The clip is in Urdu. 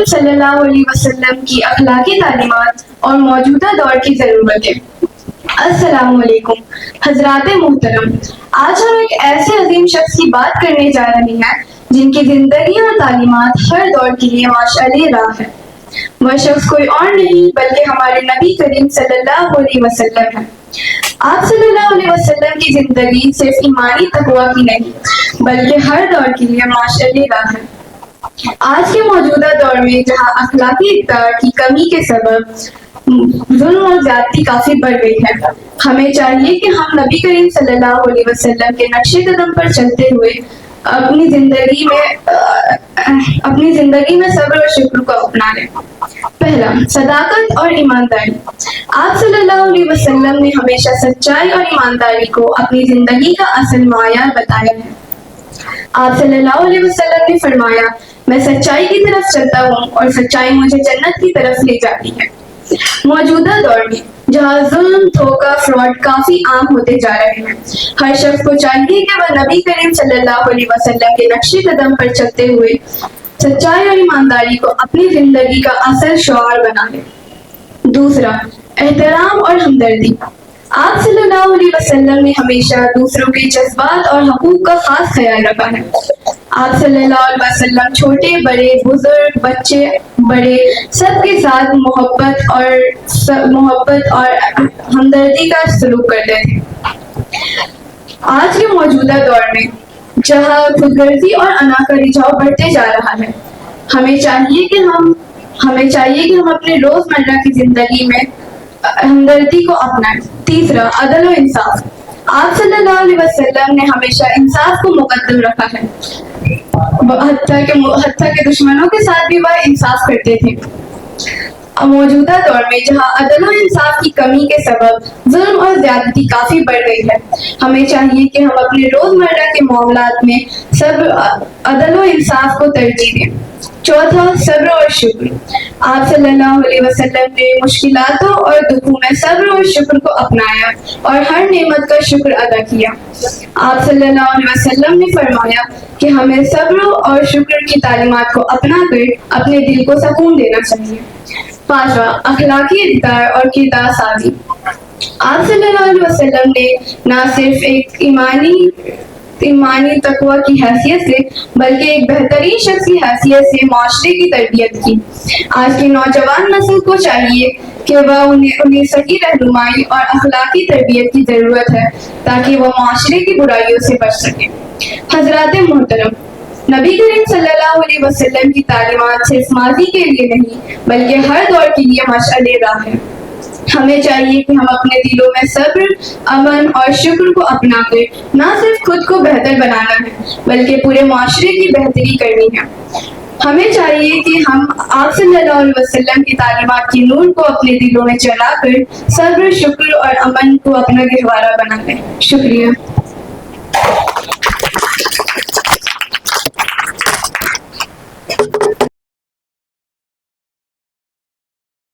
صلی اللہ علیہ وسلم کی اخلاقی تعلیمات اور موجودہ دور کی ضرورتیں۔ السلام علیکم حضرات محترم، آج ہم ایک ایسے عظیم شخص کی بات کرنے جا رہے ہیں جن کی زندگی اور تعلیمات ہر دور کے لیے مشعل راہ ہے۔ وہ شخص کوئی اور نہیں بلکہ ہمارے نبی کریم صلی اللہ علیہ وسلم ہے۔ آپ صلی اللہ علیہ وسلم کی زندگی صرف ایمانی تقویٰ کی نہیں بلکہ ہر دور کے لیے مشعل راہ ہے۔ آج کے موجودہ دور میں جہاں اخلاقی اقدار کی کمی کے سبب ظلم اور زیادتی کافی بڑھ گئی ہے، ہمیں چاہیے کہ ہم نبی کریم صلی اللہ علیہ وسلم کے نقش قدم پر چلتے ہوئے اپنی زندگی میں صبر اور شکر کو اپنا لیں۔ پہلا، صداقت اور ایمانداری۔ آپ صلی اللہ علیہ وسلم نے ہمیشہ سچائی اور ایمانداری کو اپنی زندگی کا اصل معیار بتایا ہے۔ آپ صلی اللہ علیہ وسلم نے فرمایا، میں سچائی کی طرف چلتا ہوں اور سچائی مجھے جنت کی طرف لے جاتی ہے۔ موجودہ دور میں جہاں ظلم، دھوکہ، فراڈ کافی عام ہوتے جا رہے ہیں، ہر شخص کو چاہیے کہ وہ نبی کریم صلی اللہ علیہ وسلم کے نقش قدم پر چلتے ہوئے سچائی اور ایمانداری کو اپنی زندگی کا اصل شعار بنا لے۔ دوسرا، احترام اور ہمدردی۔ آپ صلی اللہ علیہ وسلم نے ہمیشہ دوسروں کے جذبات اور حقوق کا خاص خیال رکھا ہے۔ آپ صلی اللہ علیہ وسلم چھوٹے بڑے، بزرگ بچے بڑے، سب کے ساتھ محبت اور ہمدردی کا سلوک کرتے تھے۔ آج کے موجودہ دور میں جہاں خود غرضی اور انا کا رجحان بڑھتے جا رہا ہے، ہمیں چاہیے کہ ہم اپنے روزمرہ کی زندگی میں ہمدردی کو اپنائیں۔ تیسرا، عدل و انصاف۔ آپ صلی اللہ علیہ وسلم نے ہمیشہ انصاف کو مقدم رکھا ہے، حتیٰ کہ دشمنوں کے ساتھ بھی وہ انصاف کرتے تھے۔ موجودہ دور میں جہاں عدل و انصاف کی کمی کے سبب ظلم اور زیادتی کافی بڑھ گئی ہے، ہمیں چاہیے کہ ہم اپنے روزمرہ کے معاملات میں عدل و انصاف کو ترجیح دیں۔ چوتھا، صبر اور شکر۔ آپ صلی اللہ علیہ وسلم نے مشکلاتوں اور دکھوں میں صبر اور شکر کو اپنایا اور ہر نعمت کا شکر ادا کیا۔ آپ صلی اللہ علیہ وسلم نے فرمایا کہ ہمیں صبر اور شکر کی تعلیمات کو اپنا کر اپنے دل کو سکون دینا چاہیے۔ پانچواں، اخلاقی اقدار اور کردار سازی۔ آپ صلی اللہ علیہ وسلم نے نہ صرف ایک ایمانی تقویٰ کی حیثیت سے بلکہ ایک بہترین شخص کی حیثیت سے معاشرے کی تربیت کی۔ آج کی نوجوان نسل کو چاہیے کہ انہیں صحیح رہنمائی اور اخلاقی تربیت کی ضرورت ہے تاکہ وہ معاشرے کی برائیوں سے بچ سکیں۔ حضرات محترم، نبی کریم صلی اللہ علیہ وسلم کی تعلیمات صرف ماضی کے لیے نہیں بلکہ ہر دور کے لیے مشعل راہ ہے۔ ہمیں چاہیے کہ ہم اپنے دلوں میں صبر، امن اور شکر کو اپنا کر نہ صرف خود کو بہتر بنانا ہے بلکہ پورے معاشرے کی بہتری کرنی ہے۔ ہمیں چاہیے کہ ہم آپ صلی اللہ علیہ وسلم کی تعلیمات کی نور کو اپنے دلوں میں جلا کر صبر، شکر اور امن کو اپنا گہوارہ بنا لیں۔ شکریہ۔